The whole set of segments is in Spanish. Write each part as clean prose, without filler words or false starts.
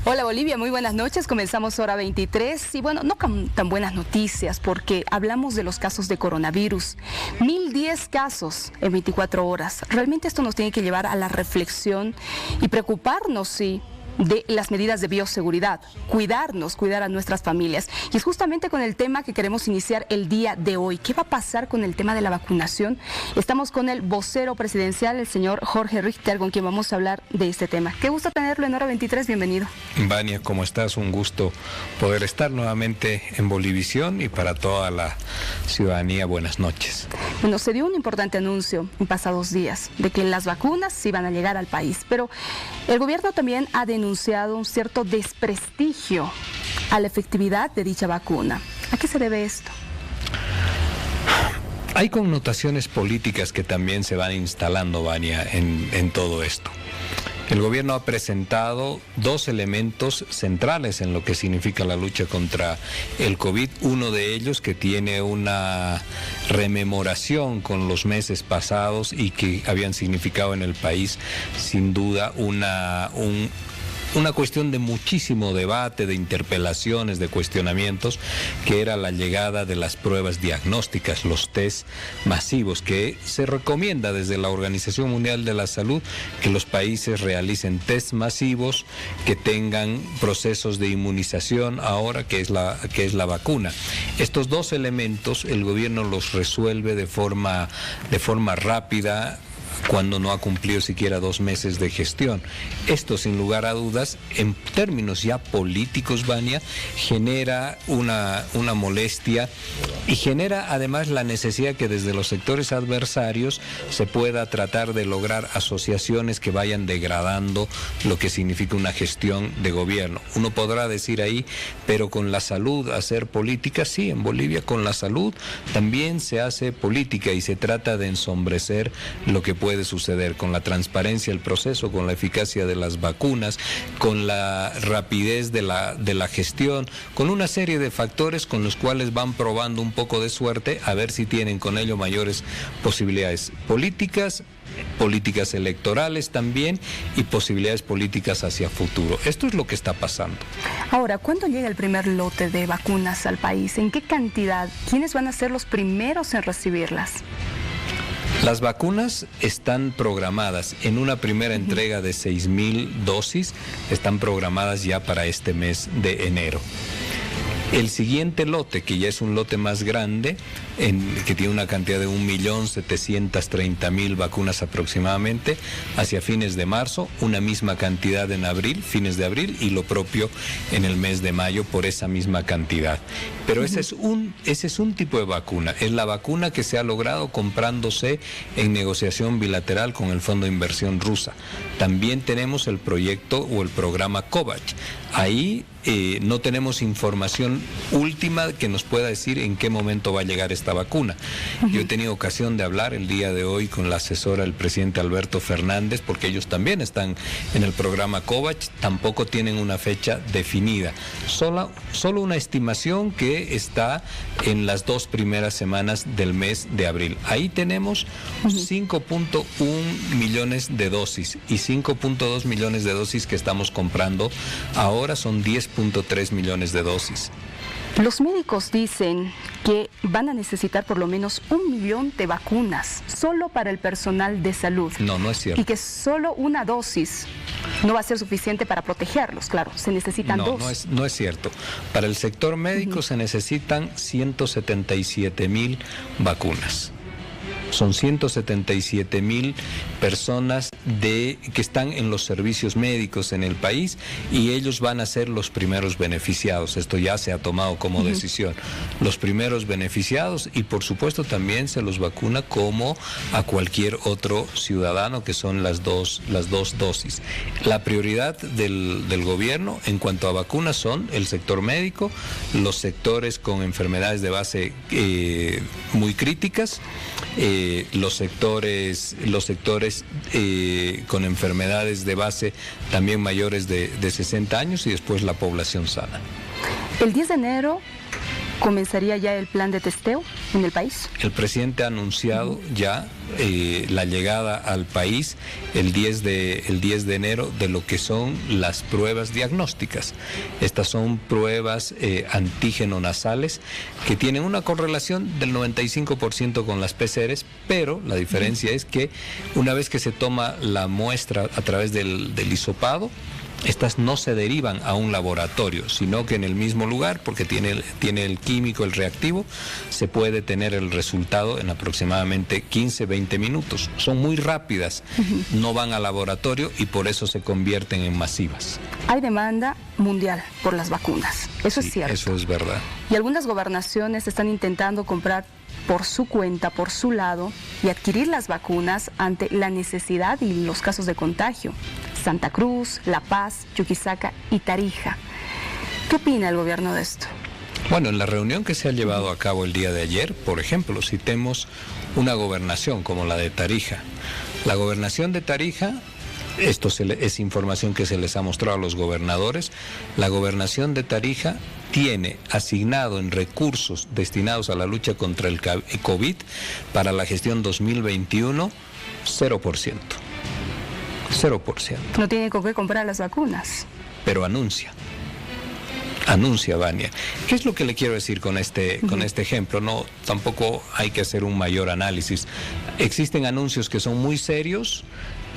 Hola Bolivia, muy buenas noches. Comenzamos hora 23 y bueno, no con tan buenas noticias porque hablamos de los casos de coronavirus. 1010 casos en 24 horas. Realmente esto nos tiene que llevar a la reflexión y preocuparnos, sí, de las medidas de bioseguridad, cuidarnos, cuidar a nuestras familias. Y es justamente con el tema que queremos iniciar el día de hoy. ¿Qué va a pasar con el tema de la vacunación? Estamos con el vocero presidencial, el señor Jorge Richter, con quien vamos a hablar de este tema. Qué gusto tenerlo en hora 23, bienvenido. Vania, ¿cómo estás? Un gusto poder estar nuevamente en Bolivisión y para toda la ciudadanía, buenas noches. Bueno, se dio un importante anuncio en pasados días de que las vacunas iban a llegar al país, pero el gobierno también ha denunciado un cierto desprestigio a la efectividad de dicha vacuna. ¿A qué se debe esto? Hay connotaciones políticas que también se van instalando, Vania, en todo esto. El gobierno ha presentado dos elementos centrales en lo que significa la lucha contra el COVID. Uno de ellos que tiene una rememoración con los meses pasados y que habían significado en el país, sin duda, una cuestión de muchísimo debate, de interpelaciones, de cuestionamientos, que era la llegada de las pruebas diagnósticas, los test masivos, que se recomienda desde la Organización Mundial de la Salud que los países realicen test masivos, que tengan procesos de inmunización ahora, que es la vacuna. Estos dos elementos el gobierno los resuelve de forma rápida, cuando no ha cumplido siquiera 2 meses de gestión. Esto, sin lugar a dudas, en términos ya políticos, Vania, genera una molestia y genera además la necesidad que desde los sectores adversarios se pueda tratar de lograr asociaciones que vayan degradando lo que significa una gestión de gobierno. Uno podrá decir ahí, pero con la salud hacer política, sí, en Bolivia con la salud también se hace política y se trata de ensombrecer lo que puede suceder con la transparencia del proceso, con la eficacia de las vacunas, con la rapidez de la gestión, con una serie de factores con los cuales van probando un poco de suerte a ver si tienen con ello mayores posibilidades políticas electorales también y posibilidades políticas hacia futuro. Esto es lo que está pasando. Ahora, ¿cuándo llega el primer lote de vacunas al país? ¿En qué cantidad? ¿Quiénes van a ser los primeros en recibirlas? Las vacunas están programadas en una primera entrega de 6,000 dosis, están programadas ya para este mes de enero. El siguiente lote, que ya es un lote más grande, que tiene una cantidad de 1.730.000 vacunas aproximadamente, hacia fines de marzo, una misma cantidad en abril, fines de abril, y lo propio en el mes de mayo por esa misma cantidad. Pero ese es un tipo de vacuna, es la vacuna que se ha logrado comprándose en negociación bilateral con el Fondo de Inversión rusa. También tenemos el proyecto o el programa COVAX. Ahí no tenemos información última que nos pueda decir en qué momento va a llegar esta vacuna. Yo he tenido ocasión de hablar el día de hoy con la asesora del presidente Alberto Fernández, porque ellos también están en el programa COVAX, tampoco tienen una fecha definida, solo una estimación que está en las 2 primeras semanas del mes de abril. Ahí tenemos 5.1 millones de dosis y 5.2 millones de dosis que estamos comprando. Ahora son 10.3 millones de dosis. Los médicos dicen que van a necesitar por lo menos 1 millón de vacunas solo para el personal de salud. No es cierto. Y que solo una dosis no va a ser suficiente para protegerlos, claro, se necesitan dos. No es cierto. Para el sector médico se necesitan 177,000 vacunas. Son 177,000 personas que están en los servicios médicos en el país y ellos van a ser los primeros beneficiados. Esto ya se ha tomado como decisión. Los primeros beneficiados y por supuesto también se los vacuna como a cualquier otro ciudadano, que son las dos dosis. La prioridad del gobierno en cuanto a vacunas son el sector médico, los sectores con enfermedades de base muy críticas, los sectores con enfermedades de base también mayores de 60 años y después la población sana. El 10 de enero ¿Comenzaría ya el plan de testeo en el país? El presidente ha anunciado ya la llegada al país el 10 de enero de lo que son las pruebas diagnósticas. Estas son pruebas antígeno nasales que tienen una correlación del 95% con las PCRs, pero la diferencia es que una vez que se toma la muestra a través del hisopado, estas no se derivan a un laboratorio, sino que en el mismo lugar, porque tiene el químico, el reactivo, se puede tener el resultado en aproximadamente 15-20 minutos. Son muy rápidas, no van al laboratorio y por eso se convierten en masivas. Hay demanda mundial por las vacunas, eso Sí, es cierto. Eso es verdad. Y algunas gobernaciones están intentando comprar por su cuenta, por su lado, y adquirir las vacunas ante la necesidad y los casos de contagio. Santa Cruz, La Paz, Chuquisaca y Tarija. ¿Qué opina el gobierno de esto? Bueno, en la reunión que se ha llevado a cabo el día de ayer, por ejemplo, citemos una gobernación como la de Tarija. La gobernación de Tarija, esto es información que se les ha mostrado a los gobernadores, la gobernación de Tarija tiene asignado en recursos destinados a la lucha contra el COVID para la gestión 2021 0%. 0%. No tiene con qué comprar las vacunas. Pero anuncia, Vania. ¿Qué es lo que le quiero decir con este ejemplo? No, tampoco hay que hacer un mayor análisis. Existen anuncios que son muy serios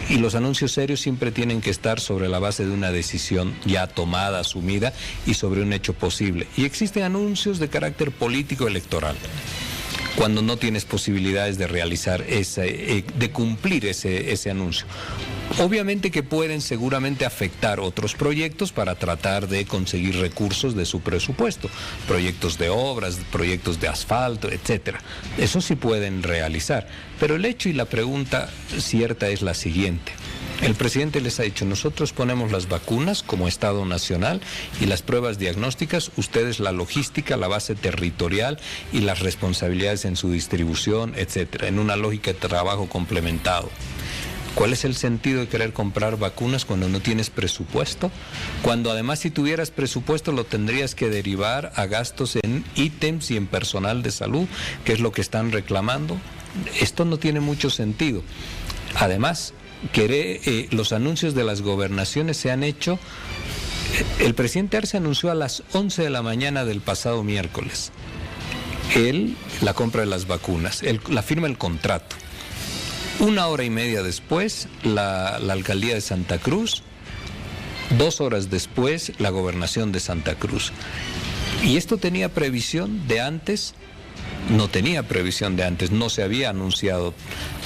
y los anuncios serios siempre tienen que estar sobre la base de una decisión ya tomada, asumida y sobre un hecho posible. Y existen anuncios de carácter político electoral, cuando no tienes posibilidades de realizar de cumplir ese anuncio. Obviamente que pueden seguramente afectar otros proyectos para tratar de conseguir recursos de su presupuesto, proyectos de obras, proyectos de asfalto, etcétera. Eso sí pueden realizar, pero el hecho y la pregunta cierta es la siguiente. El presidente les ha dicho, nosotros ponemos las vacunas como Estado Nacional y las pruebas diagnósticas, ustedes la logística, la base territorial y las responsabilidades en su distribución, etcétera, en una lógica de trabajo complementado. ¿Cuál es el sentido de querer comprar vacunas cuando no tienes presupuesto? Cuando además si tuvieras presupuesto lo tendrías que derivar a gastos en ítems y en personal de salud, que es lo que están reclamando. Esto no tiene mucho sentido. Además, los anuncios de las gobernaciones se han hecho. El presidente Arce anunció a las 11 de la mañana del pasado miércoles la compra de las vacunas, la firma del contrato. 1 hora y media después, la alcaldía de Santa Cruz, 2 horas después, la gobernación de Santa Cruz. ¿Y esto tenía previsión de antes? No tenía previsión de antes, no se había anunciado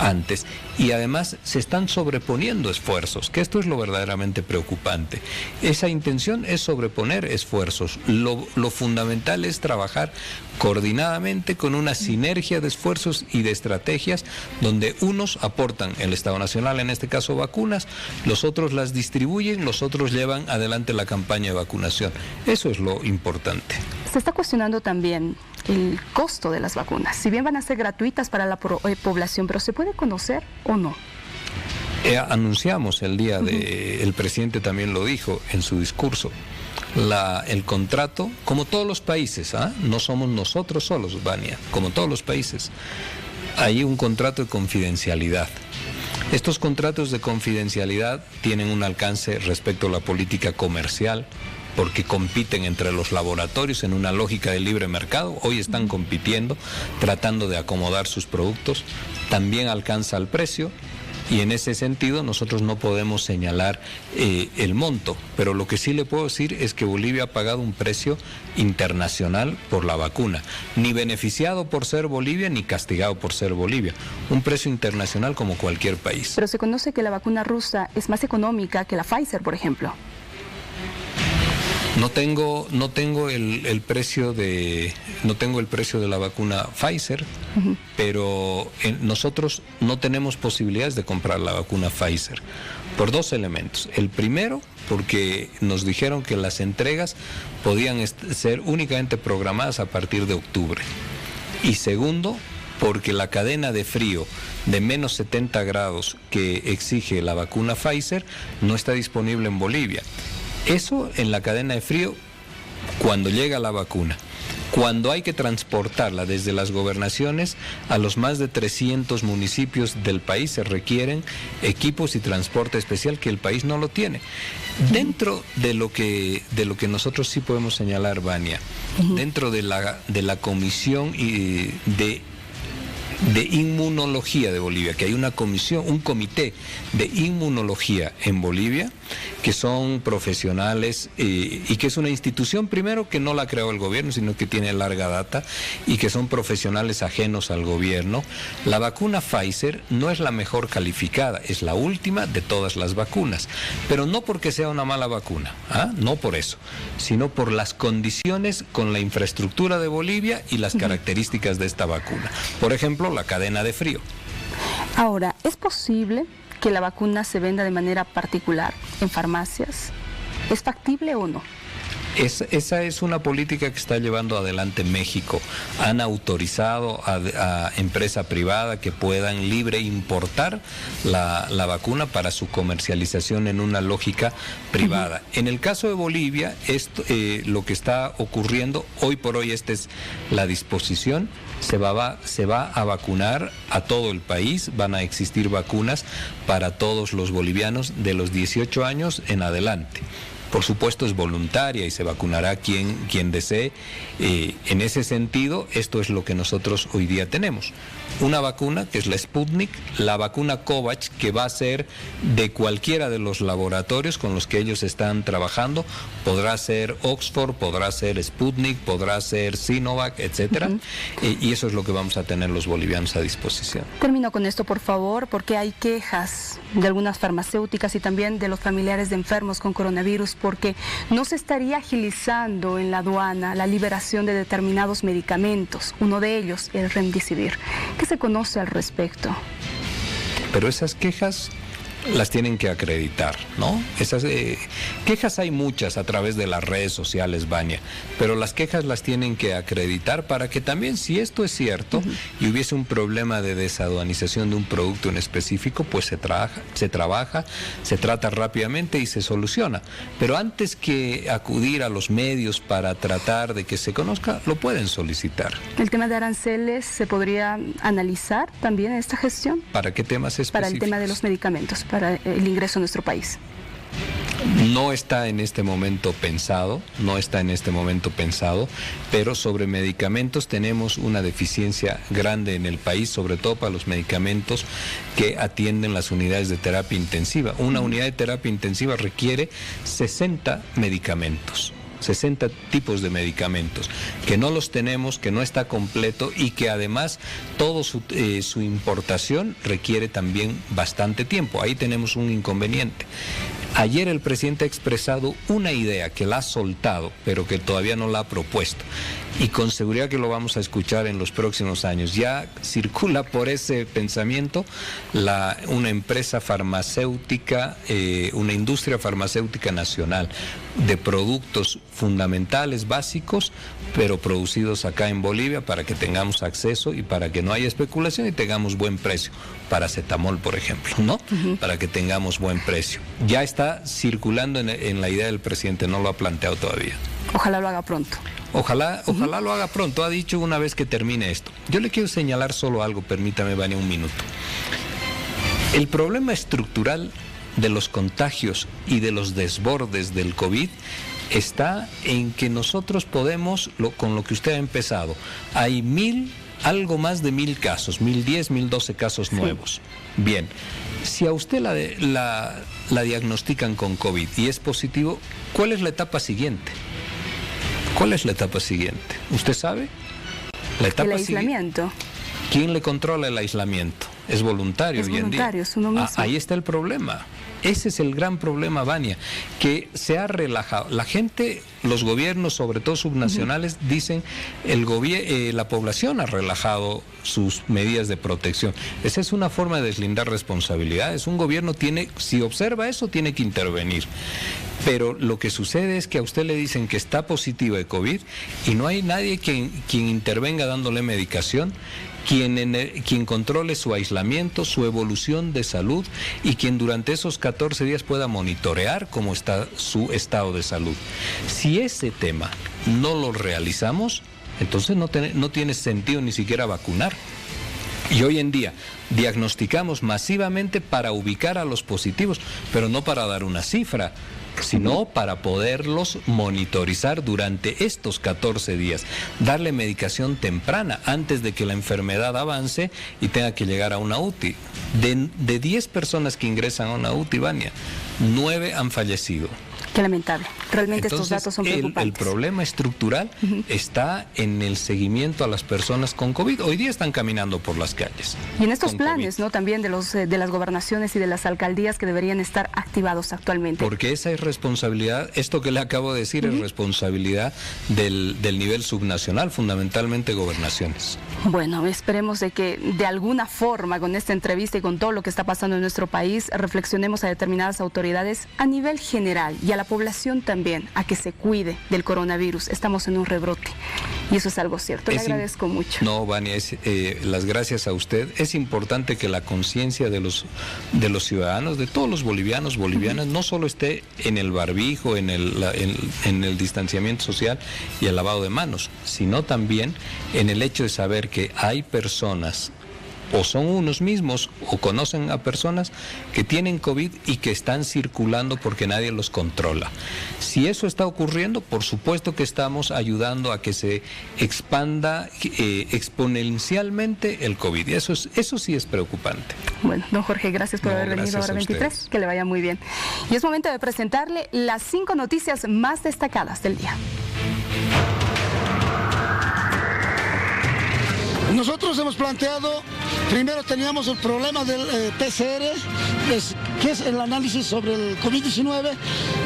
antes. Y además se están sobreponiendo esfuerzos, que esto es lo verdaderamente preocupante. Esa intención es sobreponer esfuerzos. Lo fundamental es trabajar coordinadamente con una sinergia de esfuerzos y de estrategias donde unos aportan, el Estado Nacional en este caso vacunas, los otros las distribuyen, los otros llevan adelante la campaña de vacunación. Eso es lo importante. Se está cuestionando también el costo de las vacunas, si bien van a ser gratuitas para la población, pero ¿se puede conocer o no? Anunciamos el día el presidente también lo dijo en su discurso, el contrato, como todos los países, no somos nosotros solos, Vania, como todos los países, hay un contrato de confidencialidad. Estos contratos de confidencialidad tienen un alcance respecto a la política comercial, porque compiten entre los laboratorios en una lógica de libre mercado. Hoy están compitiendo, tratando de acomodar sus productos. También alcanza el precio y en ese sentido nosotros no podemos señalar el monto, pero lo que sí le puedo decir es que Bolivia ha pagado un precio internacional por la vacuna, ni beneficiado por ser Bolivia ni castigado por ser Bolivia, un precio internacional como cualquier país. Pero se conoce que la vacuna rusa es más económica que la Pfizer, por ejemplo. No tengo el precio de la vacuna Pfizer, pero nosotros no tenemos posibilidades de comprar la vacuna Pfizer por 2 elementos. El primero, porque nos dijeron que las entregas podían ser únicamente programadas a partir de octubre. Y segundo, porque la cadena de frío de menos 70 grados que exige la vacuna Pfizer no está disponible en Bolivia. Eso en la cadena de frío cuando llega la vacuna. Cuando hay que transportarla desde las gobernaciones a los más de 300 municipios del país, se requieren equipos y transporte especial que el país no lo tiene. Dentro de lo que nosotros sí podemos señalar, Vania, dentro de la comisión de inmunología de Bolivia, que hay una comisión, un comité de inmunología en Bolivia, que son profesionales y que es una institución, primero, que no la creó el gobierno, sino que tiene larga data y que son profesionales ajenos al gobierno. La vacuna Pfizer no es la mejor calificada, es la última de todas las vacunas, pero no porque sea una mala vacuna, no por eso, sino por las condiciones con la infraestructura de Bolivia y las características de esta vacuna. Por ejemplo, la cadena de frío. Ahora, ¿es posible que la vacuna se venda de manera particular en farmacias? ¿Es factible o no? Esa es una política que está llevando adelante México. Han autorizado a empresa privada que puedan libre importar la vacuna para su comercialización en una lógica privada. En el caso de Bolivia, lo que está ocurriendo, hoy por hoy esta es la disposición, se va a vacunar a todo el país, van a existir vacunas para todos los bolivianos de los 18 años en adelante. Por supuesto es voluntaria y se vacunará quien desee. En ese sentido, esto es lo que nosotros hoy día tenemos. Una vacuna que es la Sputnik, la vacuna Covax, que va a ser de cualquiera de los laboratorios con los que ellos están trabajando. Podrá ser Oxford, podrá ser Sputnik, podrá ser Sinovac, etcétera. Y eso es lo que vamos a tener los bolivianos a disposición. Termino con esto, por favor, porque hay quejas de algunas farmacéuticas y también de los familiares de enfermos con coronavirus, porque no se estaría agilizando en la aduana la liberación de determinados medicamentos, uno de ellos el Remdesivir. ¿Qué se conoce al respecto? Pero esas quejas las tienen que acreditar, ¿no? Esas quejas hay muchas a través de las redes sociales, Vania, pero las quejas las tienen que acreditar para que también, si esto es cierto y hubiese un problema de desaduanización de un producto en específico, pues se trabaja, se trata rápidamente y se soluciona. Pero antes que acudir a los medios para tratar de que se conozca, lo pueden solicitar. ¿El tema de aranceles se podría analizar también en esta gestión? ¿Para qué temas específicos? Para el tema de los medicamentos, para el ingreso a nuestro país. No está en este momento pensado, pero sobre medicamentos tenemos una deficiencia grande en el país, sobre todo para los medicamentos que atienden las unidades de terapia intensiva. Una unidad de terapia intensiva requiere 60 medicamentos. 60 tipos de medicamentos, que no los tenemos, que no está completo y que además todo su importación requiere también bastante tiempo. Ahí tenemos un inconveniente. Ayer el presidente ha expresado una idea que la ha soltado, pero que todavía no la ha propuesto. Y con seguridad que lo vamos a escuchar en los próximos años. Ya circula por ese pensamiento una empresa farmacéutica, una industria farmacéutica nacional de productos fundamentales, básicos, pero producidos acá en Bolivia para que tengamos acceso y para que no haya especulación y tengamos buen precio. Paracetamol, por ejemplo, ¿no? Para que tengamos buen precio. Ya está circulando en la idea del presidente, no lo ha planteado todavía. Ojalá lo haga pronto. Ojalá lo haga pronto, ha dicho una vez que termine esto. Yo le quiero señalar solo algo, permítame, Vania, un minuto. El problema estructural de los contagios y de los desbordes del COVID está en que nosotros podemos, con lo que usted ha empezado, hay algo más de 1,000 casos, 1,010, 1,012 casos nuevos. Bien, si a usted la diagnostican con COVID y es positivo, ¿cuál es la etapa siguiente? ¿Cuál es la etapa siguiente? ¿Usted sabe? La etapa el aislamiento. ¿Quién le controla el aislamiento? Es voluntario hoy en día. Es voluntario, es uno mismo. Ahí está el problema. Ese es el gran problema, Vania, que se ha relajado. La gente, los gobiernos, sobre todo subnacionales, dicen la población ha relajado sus medidas de protección. Esa es una forma de deslindar responsabilidades. Un gobierno si observa eso, tiene que intervenir. Pero lo que sucede es que a usted le dicen que está positivo de COVID y no hay nadie quien intervenga dándole medicación. quien controle su aislamiento, su evolución de salud y quien durante esos 14 días pueda monitorear cómo está su estado de salud. Si ese tema no lo realizamos, entonces no tiene sentido ni siquiera vacunar. Y hoy en día diagnosticamos masivamente para ubicar a los positivos, pero no para dar una cifra, sino para poderlos monitorizar durante estos 14 días, darle medicación temprana antes de que la enfermedad avance y tenga que llegar a una UTI. De 10 personas que ingresan a una UTI, Vania, 9 han fallecido. Qué lamentable. Realmente entonces, estos datos son preocupantes. El problema estructural está en el seguimiento a las personas con COVID. Hoy día están caminando por las calles. Y en estos planes, ¿no? También de las gobernaciones y de las alcaldías que deberían estar activados actualmente. Porque esa es responsabilidad, esto que le acabo de decir es responsabilidad del nivel subnacional, fundamentalmente gobernaciones. Bueno, esperemos de que de alguna forma con esta entrevista y con todo lo que está pasando en nuestro país, reflexionemos a determinadas autoridades a nivel general y a la población también, a que se cuide del coronavirus. Estamos en un rebrote y eso es algo cierto. Le agradezco mucho. No, Vania, las gracias a usted. Es importante que la conciencia de los ciudadanos, de todos los bolivianos, bolivianas, no solo esté en el barbijo, en el distanciamiento social y el lavado de manos, sino también en el hecho de saber que hay personas, o son unos mismos, o conocen a personas que tienen COVID y que están circulando porque nadie los controla. Si eso está ocurriendo, por supuesto que estamos ayudando a que se expanda exponencialmente el COVID. Y eso sí es preocupante. Bueno, don Jorge, gracias por haber venido a Hora 23. Que le vaya muy bien. Y es momento de presentarle las 5 noticias más destacadas del día. Nosotros hemos planteado, primero teníamos el problema del PCR, que es el análisis sobre el COVID-19,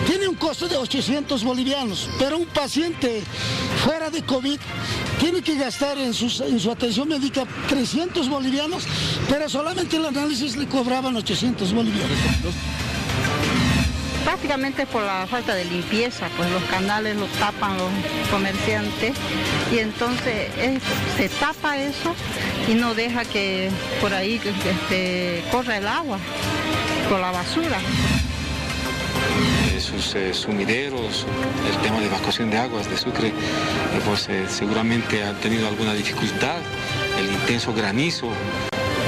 tiene un costo de 800 bolivianos, pero un paciente fuera de COVID tiene que gastar en su atención médica 300 bolivianos, pero solamente el análisis le cobraban 800 bolivianos. Prácticamente por la falta de limpieza, pues los canales los tapan los comerciantes y entonces se tapa eso y no deja que por ahí corra el agua por la basura. Sus sumideros, el tema de evacuación de aguas de Sucre, pues seguramente han tenido alguna dificultad, el intenso granizo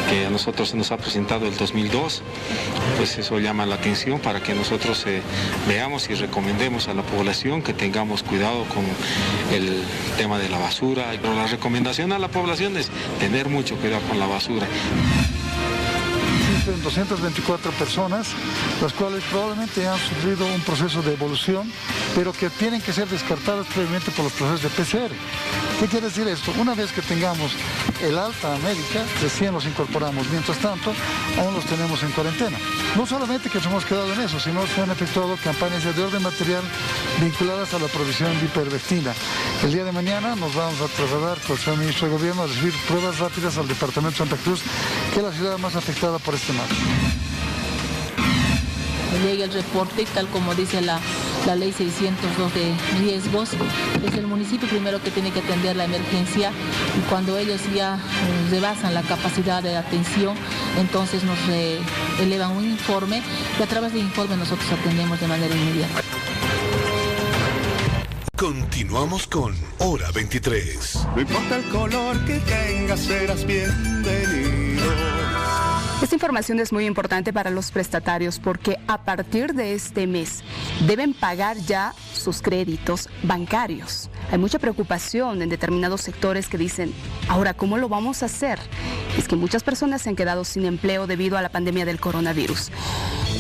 que a nosotros se nos ha presentado el 2002, pues eso llama la atención para que nosotros veamos y recomendemos a la población que tengamos cuidado con el tema de la basura. Pero la recomendación a la población es tener mucho cuidado con la basura. Existen 224 personas, las cuales probablemente han sufrido un proceso de evolución, pero que tienen que ser descartadas previamente por los procesos de PCR. ¿Qué quiere decir esto? Una vez que tengamos el alta médica, recién los incorporamos. Mientras tanto, aún los tenemos en cuarentena. No solamente que nos hemos quedado en eso, sino que se han efectuado campañas de orden material vinculadas a la provisión de ivermectina. El día de mañana nos vamos a trasladar con el señor ministro de Gobierno a recibir pruebas rápidas al departamento de Santa Cruz, que es la ciudad más afectada por este mal. Llega el reporte, tal como dice la ley 602 de riesgos, es el municipio primero que tiene que atender la emergencia y cuando ellos ya rebasan la capacidad de atención, entonces nos elevan un informe y a través del informe nosotros atendemos de manera inmediata. Continuamos con Hora 23. No importa el color que tengas, serás bienvenido. Esta información es muy importante para los prestatarios porque a partir de este mes deben pagar ya sus créditos bancarios. Hay mucha preocupación en determinados sectores que dicen, ahora, ¿cómo lo vamos a hacer? Es que muchas personas se han quedado sin empleo debido a la pandemia del coronavirus.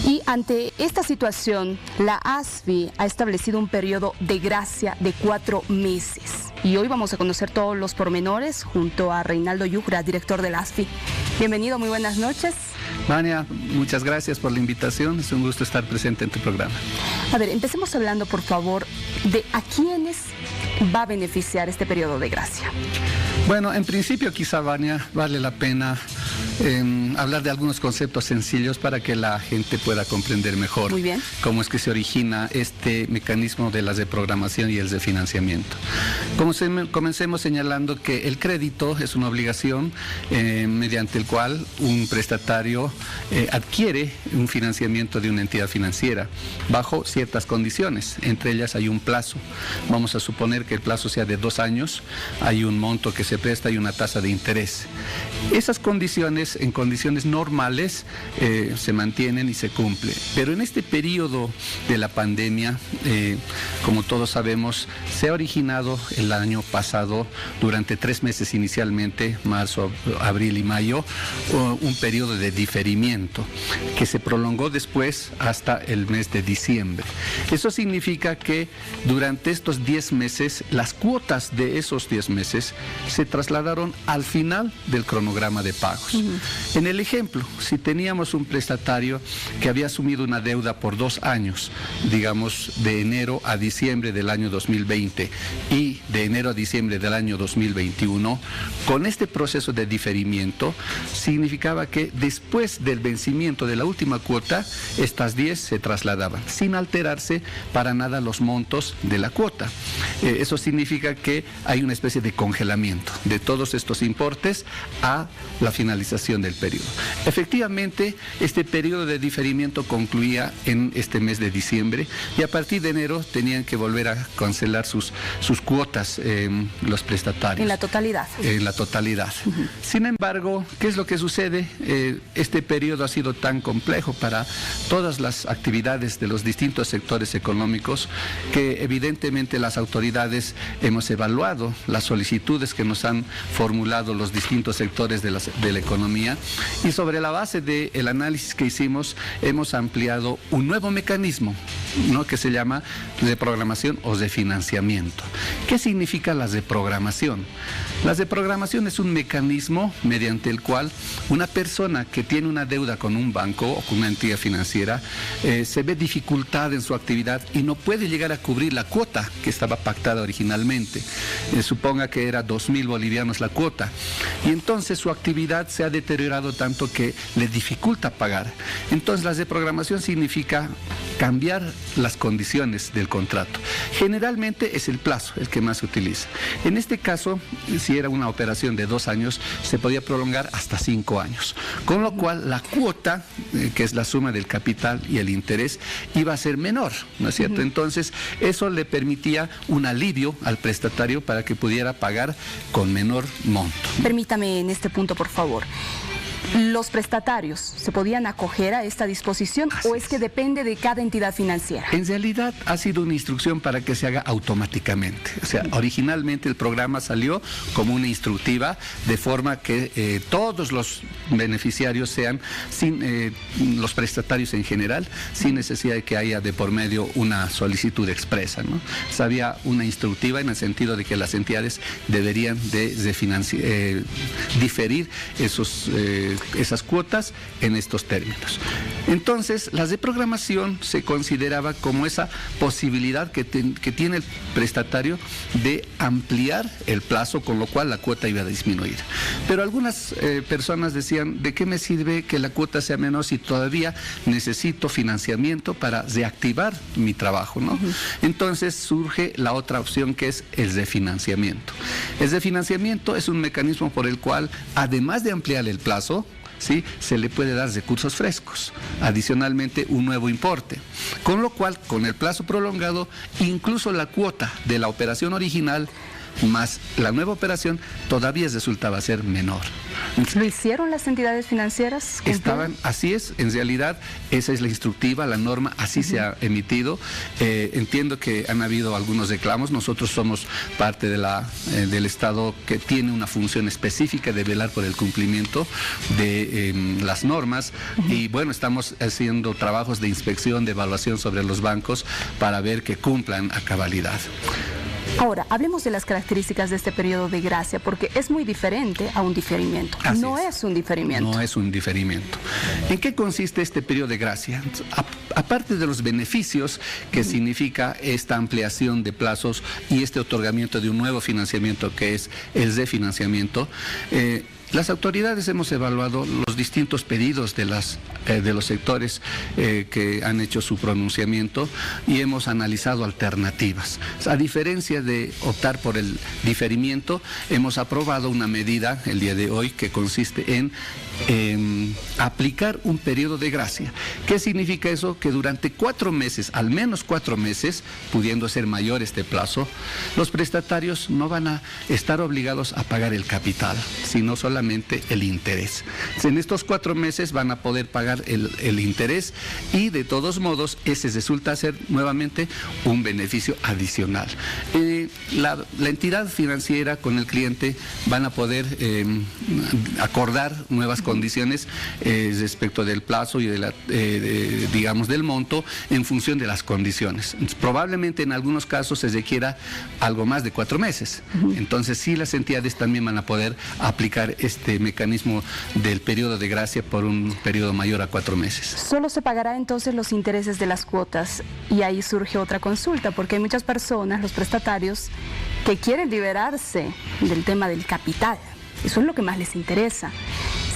Y ante esta situación, la ASFI ha establecido un periodo de gracia de 4 meses. Y hoy vamos a conocer todos los pormenores junto a Reinaldo Yugra, director de la ASFI. Bienvenido, muy buenas noches. Vania, muchas gracias por la invitación. Es un gusto estar presente en tu programa. A ver, empecemos hablando, por favor, de a quiénes va a beneficiar este periodo de gracia. Bueno, en principio quizá, Vania, vale la pena hablar de algunos conceptos sencillos para que la gente pueda comprender mejor cómo es que se origina este mecanismo de la reprogramación y el refinanciamiento. Comencemos señalando que el crédito es una obligación mediante el cual un prestatario adquiere un financiamiento de una entidad financiera bajo ciertas condiciones. Entre ellas hay un plazo. Vamos a suponer que el plazo sea de 2 años, hay un monto que se presta y una tasa de interés. Esas condiciones, en condiciones normales, se mantienen y se cumplen. Pero en este periodo de la pandemia, como todos sabemos, se ha originado el año pasado, durante 3 meses inicialmente, marzo, abril y mayo, un periodo de diferimiento que se prolongó después hasta el mes de diciembre. Eso significa que durante estos 10 meses, las cuotas de esos 10 meses se trasladaron al final del cronograma de pagos. En el ejemplo, si teníamos un prestatario que había asumido una deuda por 2 años, digamos de enero a diciembre del año 2020 y de enero a diciembre del año 2021, con este proceso de diferimiento significaba que después del vencimiento de la última cuota, estas 10 se trasladaban sin alterarse para nada los montos de la cuota. Eso significa que hay una especie de congelamiento de todos estos importes a la finalización del periodo. Efectivamente, este periodo de diferimiento concluía en este mes de diciembre y a partir de enero tenían que volver a cancelar sus cuotas los prestatarios. En la totalidad. En la totalidad. Sin embargo, ¿qué es lo que sucede? Este periodo ha sido tan complejo para todas las actividades de los distintos sectores económicos que evidentemente las autoridades hemos evaluado las solicitudes que nos han formulado los distintos sectores de la economía y sobre la base del análisis que hicimos hemos ampliado un nuevo mecanismo, ¿no?, que se llama reprogramación o refinanciamiento. ¿Qué significa la reprogramación? La reprogramación es un mecanismo mediante el cual una persona que tiene una deuda con un banco o con una entidad financiera se ve dificultada en su actividad y no puede llegar a cubrir la cuota que estaba pactada originalmente. Suponga que era 2.000 bolivianos la cuota y entonces su actividad se ha deteriorado tanto que le dificulta pagar. Entonces la reprogramación significa cambiar las condiciones del contrato. Generalmente es el plazo el que más se utiliza. En este caso, si era una operación de 2 años, se podía prolongar hasta 5 años. Con lo cual, la cuota, que es la suma del capital y el interés, iba a ser menor, ¿no es cierto? Entonces, eso le permitía un alivio al prestatario para que pudiera pagar con menor monto. Permítame en este punto, por favor. ¿Los prestatarios se podían acoger a esta disposición o es que depende de cada entidad financiera? En realidad ha sido una instrucción para que se haga automáticamente. O sea, originalmente el programa salió como una instructiva de forma que todos los beneficiarios sean los prestatarios en general, sin necesidad de que haya de por medio una solicitud expresa, ¿no? Había una instructiva en el sentido de que las entidades deberían de diferir esas cuotas en estos términos. Entonces, la reprogramación se consideraba como esa posibilidad que tiene el prestatario de ampliar el plazo, con lo cual la cuota iba a disminuir. Pero algunas personas decían, ¿de qué me sirve que la cuota sea menor si todavía necesito financiamiento para reactivar mi trabajo, ¿no? Entonces surge la otra opción, que es el refinanciamiento. El refinanciamiento es un mecanismo por el cual, además de ampliar el plazo, ¿sí?, se le puede dar recursos frescos, adicionalmente un nuevo importe, con lo cual, con el plazo prolongado, incluso la cuota de la operación original más la nueva operación todavía resultaba ser menor. ¿Lo hicieron las entidades financieras? Así es, en realidad esa es la instructiva, la norma, así se ha emitido. Entiendo que han habido algunos reclamos. Nosotros somos parte del Estado que tiene una función específica de velar por el cumplimiento de las normas y bueno, estamos haciendo trabajos de inspección, de evaluación sobre los bancos para ver que cumplan a cabalidad. Ahora, hablemos de las características de este periodo de gracia, porque es muy diferente a un diferimiento. No es un diferimiento. No es un diferimiento. ¿En qué consiste este periodo de gracia? Aparte de los beneficios que significa esta ampliación de plazos y este otorgamiento de un nuevo financiamiento que es el refinanciamiento, Las autoridades hemos evaluado los distintos pedidos de los sectores que han hecho su pronunciamiento y hemos analizado alternativas. A diferencia de optar por el diferimiento, hemos aprobado una medida el día de hoy que consiste en aplicar un periodo de gracia. ¿Qué significa eso? Que durante 4 meses, al menos 4 meses, pudiendo ser mayor este plazo, los prestatarios no van a estar obligados a pagar el capital, sino solamente el interés. En estos 4 meses van a poder pagar el interés y de todos modos ese resulta ser nuevamente un beneficio adicional. La entidad financiera con el cliente van a poder acordar nuevas condiciones respecto del plazo y digamos del monto en función de las condiciones. Probablemente en algunos casos se requiera algo más de 4 meses. Entonces sí, las entidades también van a poder aplicar este mecanismo del periodo de gracia por un periodo mayor a 4 meses. Solo se pagará entonces los intereses de las cuotas y ahí surge otra consulta, porque hay muchas personas, los prestatarios, que quieren liberarse del tema del capital. Eso es lo que más les interesa.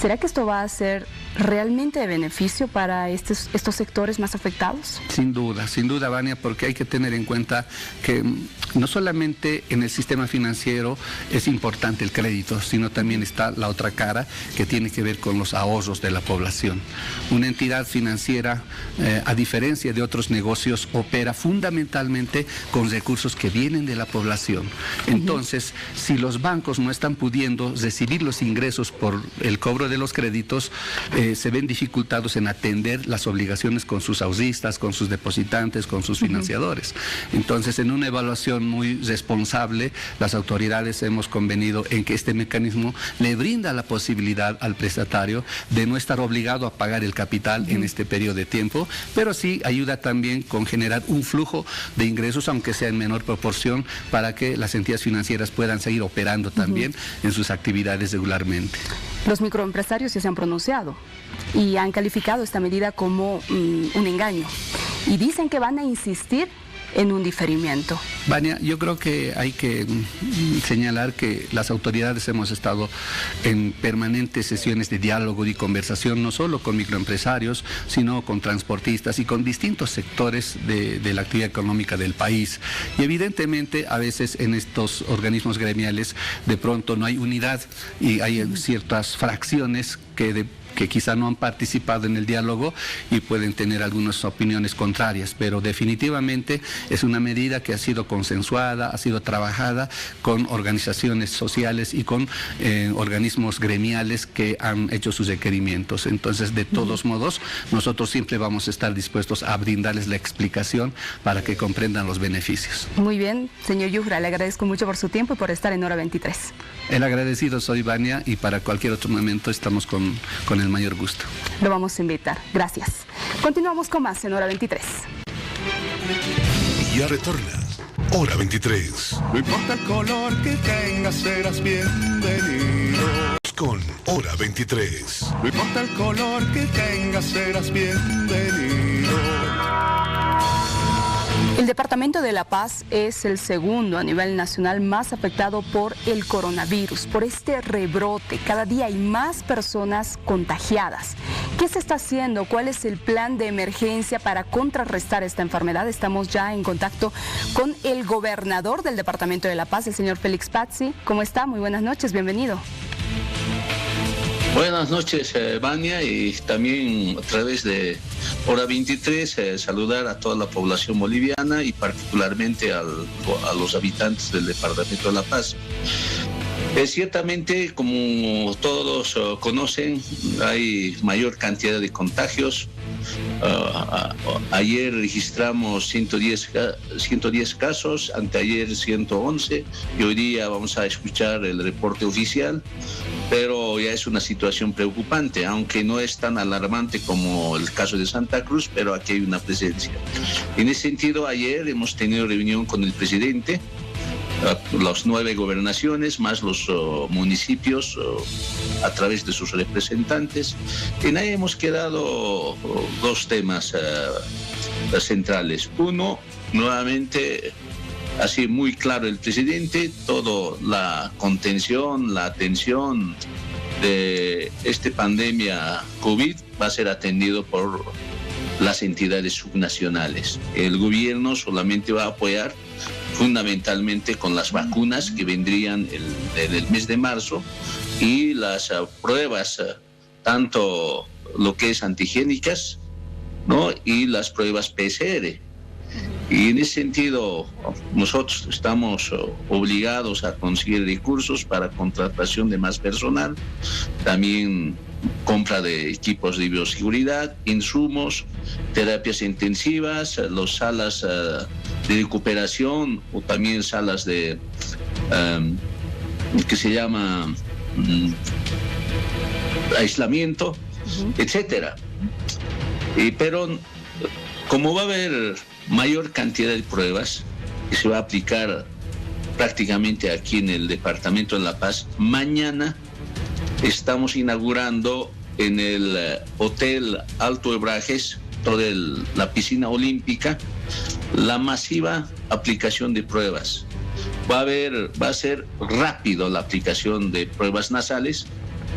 ¿Será que esto va a ser realmente de beneficio para estos sectores más afectados? Sin duda, Vania, porque hay que tener en cuenta que no solamente en el sistema financiero es importante el crédito, sino también está la otra cara que tiene que ver con los ahorros de la población. Una entidad financiera, a diferencia de otros negocios, opera fundamentalmente con recursos que vienen de la población. Entonces, si los bancos no están pudiendo recibir los ingresos por el cobro de los créditos, se ven dificultados en atender las obligaciones con sus ahorristas, con sus depositantes, con sus financiadores. Entonces, en una evaluación muy responsable, las autoridades hemos convenido en que este mecanismo le brinda la posibilidad al prestatario de no estar obligado a pagar el capital en este periodo de tiempo, pero sí ayuda también con generar un flujo de ingresos, aunque sea en menor proporción, para que las entidades financieras puedan seguir operando también en sus actividades regularmente. Los microempresarios ya se han pronunciado y han calificado esta medida como un engaño y dicen que van a insistir en un diferimiento. Vania, yo creo que hay que señalar que las autoridades hemos estado en permanentes sesiones de diálogo y conversación, no solo con microempresarios, sino con transportistas y con distintos sectores de la actividad económica del país. Y evidentemente, a veces en estos organismos gremiales, de pronto no hay unidad y hay ciertas fracciones que quizá no han participado en el diálogo y pueden tener algunas opiniones contrarias, pero definitivamente es una medida que ha sido consensuada, ha sido trabajada con organizaciones sociales y con organismos gremiales que han hecho sus requerimientos. Entonces, de todos modos, nosotros siempre vamos a estar dispuestos a brindarles la explicación para que comprendan los beneficios. Muy bien, señor Yujra, le agradezco mucho por su tiempo y por estar en Hora 23. El agradecido soy, Vania, y para cualquier otro momento estamos con el mayor gusto. Lo vamos a invitar. Gracias. Continuamos con más en Hora 23. Ya retorna Hora 23. No importa el color que tengas, serás bienvenido. Con Hora 23. No importa el color que tengas, serás bienvenido. El departamento de La Paz es el segundo a nivel nacional más afectado por el coronavirus, por este rebrote. Cada día hay más personas contagiadas. ¿Qué se está haciendo? ¿Cuál es el plan de emergencia para contrarrestar esta enfermedad? Estamos ya en contacto con el gobernador del departamento de La Paz, el señor Félix Pazzi. ¿Cómo está? Muy buenas noches, bienvenido. Buenas noches, Vania, y también a través de Hora 23 saludar a toda la población boliviana y particularmente a los habitantes del departamento de La Paz. Ciertamente, como todos conocen, hay mayor cantidad de contagios. Ayer registramos 110 casos, anteayer 111 y hoy día vamos a escuchar el reporte oficial, pero ya es una situación preocupante, aunque no es tan alarmante como el caso de Santa Cruz, pero aquí hay una presencia. En ese sentido, ayer hemos tenido reunión con el presidente, las 9 gobernaciones más los municipios a través de sus representantes. En ahí hemos quedado 2 temas centrales. Uno, nuevamente, así muy claro el presidente, toda la contención, la atención de esta pandemia COVID va a ser atendido por las entidades subnacionales. El gobierno solamente va a apoyar fundamentalmente con las vacunas que vendrían el mes de marzo y las pruebas, tanto lo que es antigénicas, ¿no? Y las pruebas PCR. Y en ese sentido, nosotros estamos obligados a conseguir recursos para contratación de más personal, también compra de equipos de bioseguridad, insumos, terapias intensivas, las salas de recuperación o también salas de que se llama aislamiento, etcétera. Pero como va a haber mayor cantidad de pruebas que se va a aplicar prácticamente aquí en el departamento de La Paz, mañana estamos inaugurando en el Hotel Alto Hebrajes, toda la piscina olímpica, la masiva aplicación de pruebas. Va a ser rápido la aplicación de pruebas nasales,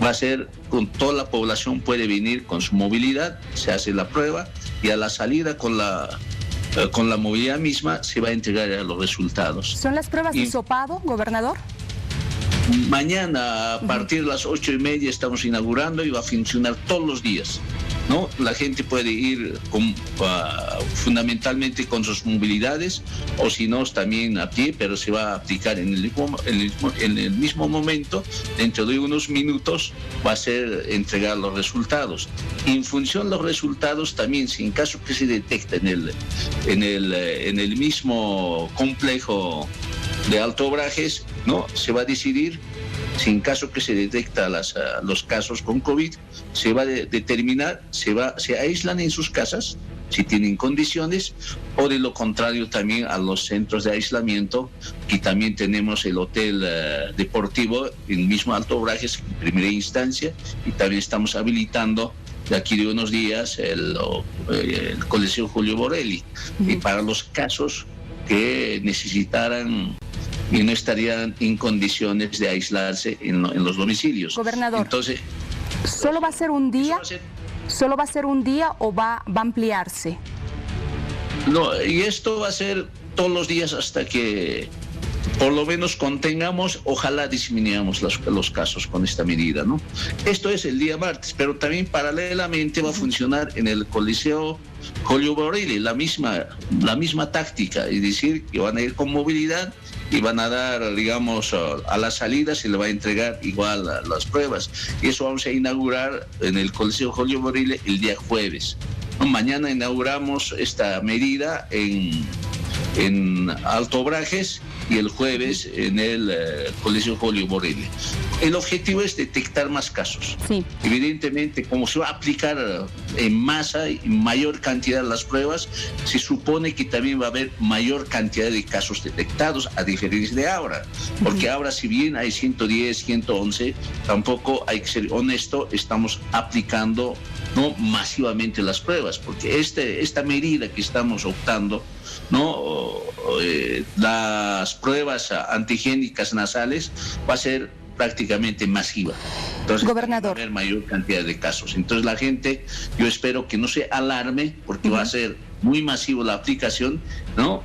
va a ser con toda la población, puede venir con su movilidad, se hace la prueba y a la salida con la movilidad misma se va a entregar a los resultados. ¿Son las pruebas de hisopado, gobernador? Mañana a partir de las 8:30 estamos inaugurando y va a funcionar todos los días, ¿no? La gente puede ir fundamentalmente con sus movilidades o si no también a pie, pero se va a aplicar en el mismo momento. Dentro de unos minutos va a ser entregar los resultados. En función de los resultados también, si en caso que se detecta en el mismo complejo de Alto Hebrajes, ¿no? Se va a decidir si en caso que se detecta los casos con COVID, se va a determinar, se aíslan en sus casas, si tienen condiciones, o de lo contrario también a los centros de aislamiento, que también tenemos el hotel deportivo, el mismo Alto Hebrajes en primera instancia, y también estamos habilitando de aquí de unos días el Coliseo Julio Borelli, y para los casos que necesitaran y no estarían en condiciones de aislarse en los domicilios. Gobernador, entonces, ¿solo va a ser un día? ¿Solo va a ser un día o va a ampliarse? No, y esto va a ser todos los días hasta que por lo menos contengamos, ojalá disminuyamos los casos con esta medida, ¿no? Esto es el día martes, pero también paralelamente va a funcionar en el Coliseo Julio Borelli la misma táctica, es decir, que van a ir con movilidad y van a dar, digamos, a la salida se le va a entregar igual las pruebas. Y eso vamos a inaugurar en el Coliseo Julio Borelli el día jueves. Mañana inauguramos esta medida en Alto Hebrajes y el jueves en el Coliseo Julio Borelli. El objetivo es detectar más casos. Sí. Evidentemente, como se va a aplicar en masa y mayor cantidad de las pruebas, se supone que también va a haber mayor cantidad de casos detectados, a diferencia de ahora. Porque ahora, si bien hay 110, 111, tampoco hay que ser honesto, estamos aplicando no masivamente las pruebas, porque esta medida que estamos optando, ¿no? Las pruebas antigénicas nasales va a ser prácticamente masiva. Entonces, gobernador, va a haber mayor cantidad de casos. Entonces, la gente, yo espero que no se alarme, porque va a ser muy masivo la aplicación, ¿no?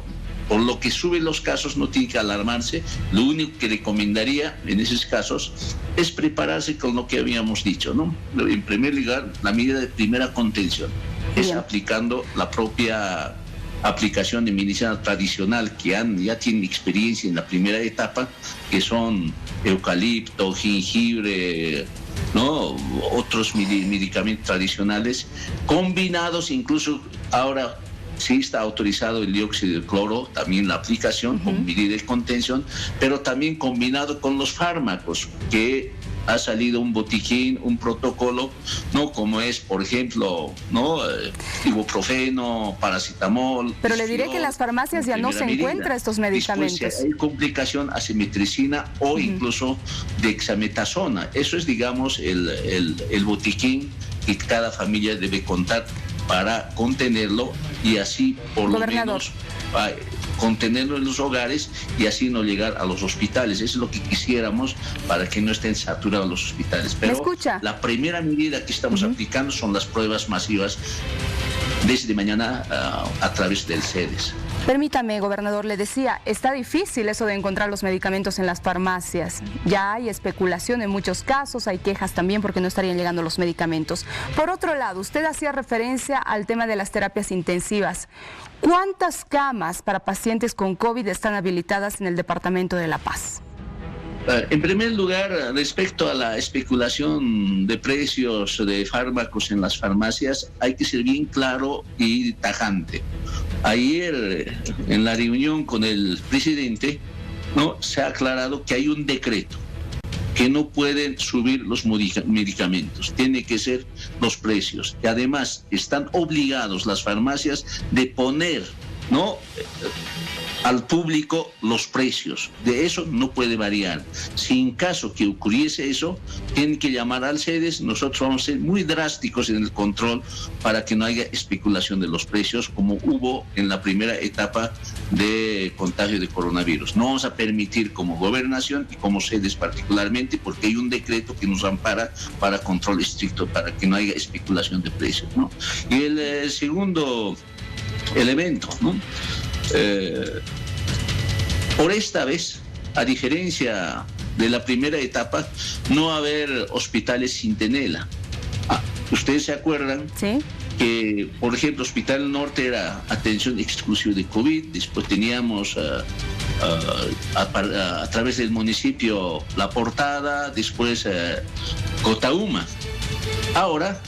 Por lo que suben los casos, no tiene que alarmarse. Lo único que recomendaría en esos casos es prepararse con lo que habíamos dicho, ¿no? En primer lugar, la medida de primera contención es aplicando la propia aplicación de medicina tradicional que ya tienen experiencia en la primera etapa, que son eucalipto, jengibre, ¿no? Otros medicamentos tradicionales, combinados, incluso ahora sí está autorizado el dióxido de cloro, también la aplicación con medida de contención, pero también combinado con los fármacos, que ha salido un botiquín, un protocolo, ¿no? Como es, por ejemplo, ¿no? Ibuprofeno, paracetamol. Pero le diré que en las farmacias ya no se encuentran estos medicamentos. Después, si hay complicación, acemetricina o incluso dexametasona. Eso es, digamos, el botiquín que cada familia debe contar para contenerlo y así por lo menos contenerlo en los hogares y así no llegar a los hospitales. Eso es lo que quisiéramos para que no estén saturados los hospitales. Pero la primera medida que estamos aplicando son las pruebas masivas desde mañana a través del CEDES. Permítame, gobernador, le decía, está difícil eso de encontrar los medicamentos en las farmacias. Ya hay especulación en muchos casos, hay quejas también porque no estarían llegando los medicamentos. Por otro lado, usted hacía referencia al tema de las terapias intensivas. ¿Cuántas camas para pacientes con COVID están habilitadas en el departamento de La Paz? En primer lugar, respecto a la especulación de precios de fármacos en las farmacias, hay que ser bien claro y tajante. Ayer, en la reunión con el presidente, se ha aclarado que hay un decreto que no pueden subir los medicamentos, tiene que ser los precios. Y además están obligados las farmacias de poner al público los precios. De eso no puede variar. Si en caso que ocurriese eso, tienen que llamar al CEDES. Nosotros vamos a ser muy drásticos en el control para que no haya especulación de los precios como hubo en la primera etapa de contagio de coronavirus. No vamos a permitir como gobernación y como CEDES particularmente, porque hay un decreto que nos ampara para control estricto, para que no haya especulación de precios, Y el segundo elemento, por esta vez, a diferencia de la primera etapa, no va a haber hospitales centinela. ¿Ustedes se acuerdan? Sí. Que, por ejemplo, Hospital Norte era atención exclusiva de COVID, después teníamos a través del municipio La Portada, después Cotauma. Ahora,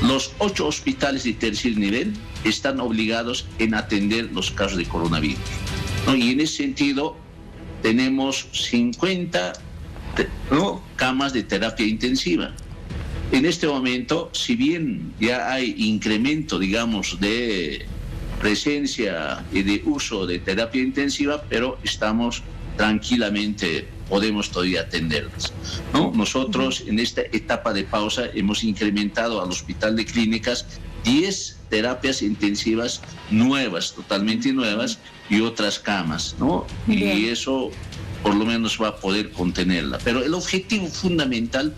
los 8 hospitales de tercer nivel están obligados en atender los casos de coronavirus, Y en ese sentido tenemos 50 camas de terapia intensiva. En este momento, si bien ya hay incremento, digamos, de presencia y de uso de terapia intensiva, pero estamos tranquilamente, podemos todavía atenderlas, Nosotros en esta etapa de pausa hemos incrementado al Hospital de Clínicas 10 terapias intensivas nuevas, totalmente nuevas, y otras camas, Y eso por lo menos va a poder contenerla. Pero el objetivo fundamental,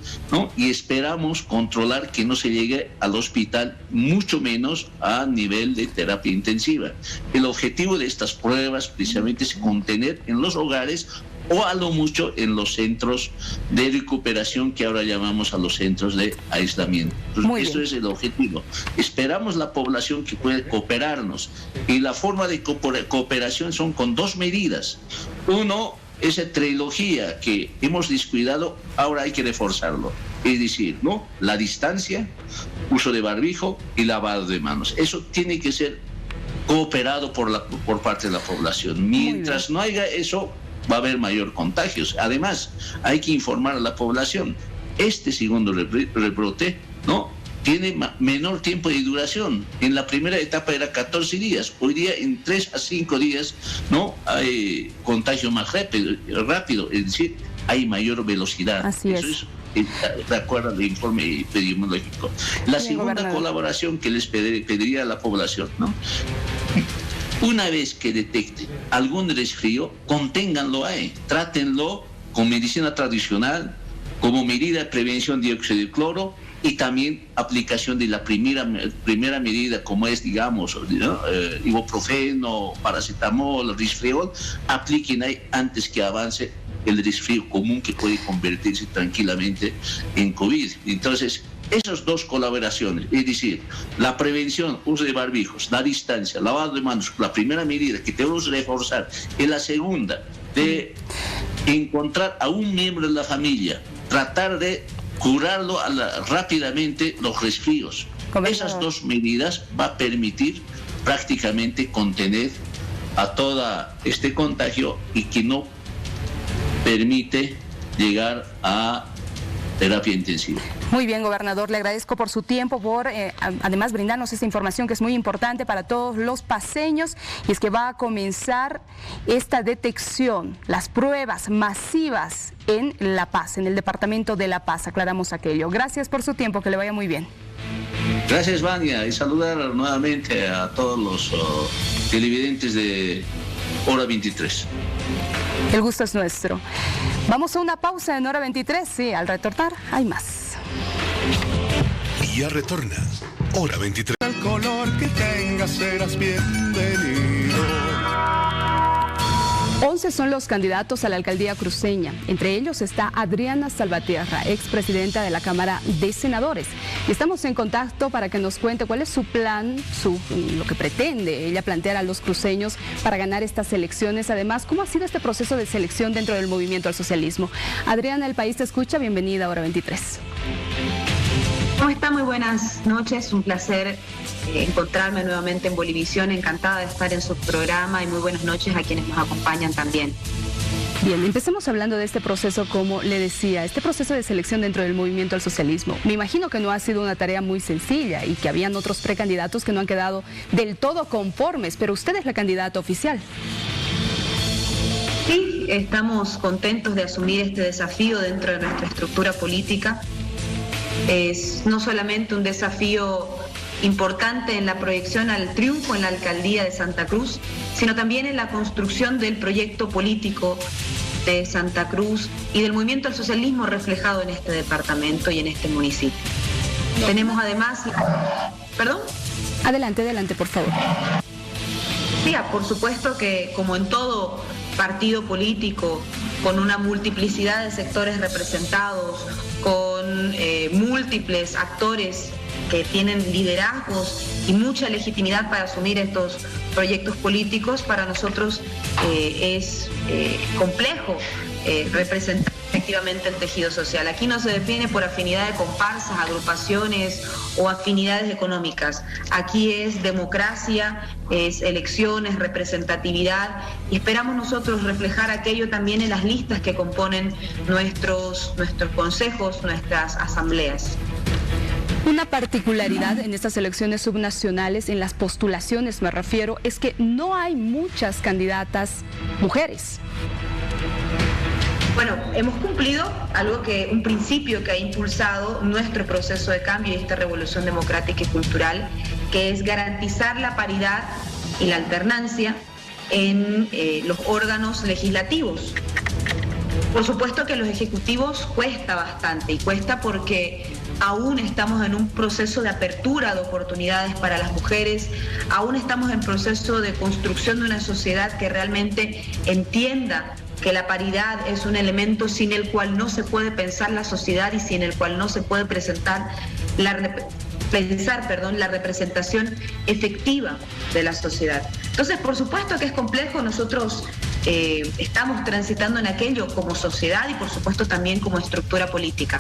y esperamos controlar que no se llegue al hospital, mucho menos a nivel de terapia intensiva. El objetivo de estas pruebas precisamente es contener en los hogares o a lo mucho en los centros de recuperación que ahora llamamos a los centros de aislamiento. Entonces, eso es el objetivo. Esperamos la población que puede cooperarnos, y la forma de cooperación son con 2 medidas. Uno, esa trilogía que hemos descuidado, ahora hay que reforzarlo. Es decir, la distancia, uso de barbijo y lavado de manos. Eso tiene que ser cooperado por parte de la población. Mientras no haya eso, va a haber mayor contagios. Además, hay que informar a la población. Este segundo rebrote, tiene menor tiempo de duración. En la primera etapa era 14 días. Hoy día, en 3 a 5 días, hay contagio más rápido. Es decir, hay mayor velocidad. Así es. Eso es de acuerdo al informe epidemiológico. La segunda colaboración que les pediría a la población, una vez que detecten algún resfrío, conténganlo ahí, trátenlo con medicina tradicional, como medida de prevención de dióxido de cloro, y también aplicación de la primera medida, como es, digamos, ibuprofeno, paracetamol, risfriol, apliquen ahí antes que avance el resfrío común que puede convertirse tranquilamente en COVID. Entonces, esas 2 colaboraciones, es decir, la prevención, uso de barbijos, la distancia, lavado de manos, la primera medida que debemos reforzar, y la segunda, de encontrar a un miembro de la familia, tratar de curarlo rápidamente los resfríos. Esas 2 medidas va a permitir prácticamente contener a todo este contagio y que no permite llegar a terapia intensiva. Muy bien, gobernador, le agradezco por su tiempo, por además brindarnos esta información que es muy importante para todos los paceños, y es que va a comenzar esta detección, las pruebas masivas en La Paz, en el departamento de La Paz. Aclaramos aquello. Gracias por su tiempo, que le vaya muy bien. Gracias, Vania, y saludar nuevamente a todos los televidentes de Hora 23. El gusto es nuestro. Vamos a una pausa en Hora 23, sí, al retornar hay más. Y ya retorna Hora 23. El color que tengas serás bienvenido. 11 son los candidatos a la alcaldía cruceña. Entre ellos está Adriana Salvatierra, expresidenta de la Cámara de Senadores. Y estamos en contacto para que nos cuente cuál es su plan, lo que pretende ella plantear a los cruceños para ganar estas elecciones. Además, ¿cómo ha sido este proceso de selección dentro del movimiento al socialismo? Adriana, el país te escucha. Bienvenida a Hora 23. ¿Cómo está? Muy buenas noches. Un placer encontrarme nuevamente en Bolivisión, encantada de estar en su programa y muy buenas noches a quienes nos acompañan también. Bien, empecemos hablando de este proceso, como le decía, este proceso de selección dentro del movimiento al socialismo. Me imagino que no ha sido una tarea muy sencilla y que habían otros precandidatos que no han quedado del todo conformes, pero usted es la candidata oficial. Sí, estamos contentos de asumir este desafío dentro de nuestra estructura política. Es no solamente un desafío importante en la proyección al triunfo en la alcaldía de Santa Cruz, sino también en la construcción del proyecto político de Santa Cruz y del movimiento al socialismo reflejado en este departamento y en este municipio. No. Tenemos además... ¿Perdón? Adelante, por favor. Sí, por supuesto que como en todo partido político, con una multiplicidad de sectores representados, con múltiples actores que tienen liderazgos y mucha legitimidad para asumir estos proyectos políticos, para nosotros es complejo representar efectivamente el tejido social. Aquí no se define por afinidad de comparsas, agrupaciones o afinidades económicas. Aquí es democracia, es elecciones, representatividad, y esperamos nosotros reflejar aquello también en las listas que componen nuestros consejos, nuestras asambleas. Una particularidad en estas elecciones subnacionales, en las postulaciones me refiero, es que no hay muchas candidatas mujeres. Bueno, hemos cumplido un principio que ha impulsado nuestro proceso de cambio y esta revolución democrática y cultural, que es garantizar la paridad y la alternancia en los órganos legislativos. Por supuesto que los ejecutivos cuesta bastante, y cuesta porque aún estamos en un proceso de apertura de oportunidades para las mujeres, aún estamos en proceso de construcción de una sociedad que realmente entienda que la paridad es un elemento sin el cual no se puede pensar la sociedad y sin el cual no se puede pensar la representación efectiva de la sociedad. Entonces, por supuesto que es complejo. Nosotros estamos transitando en aquello como sociedad y por supuesto también como estructura política,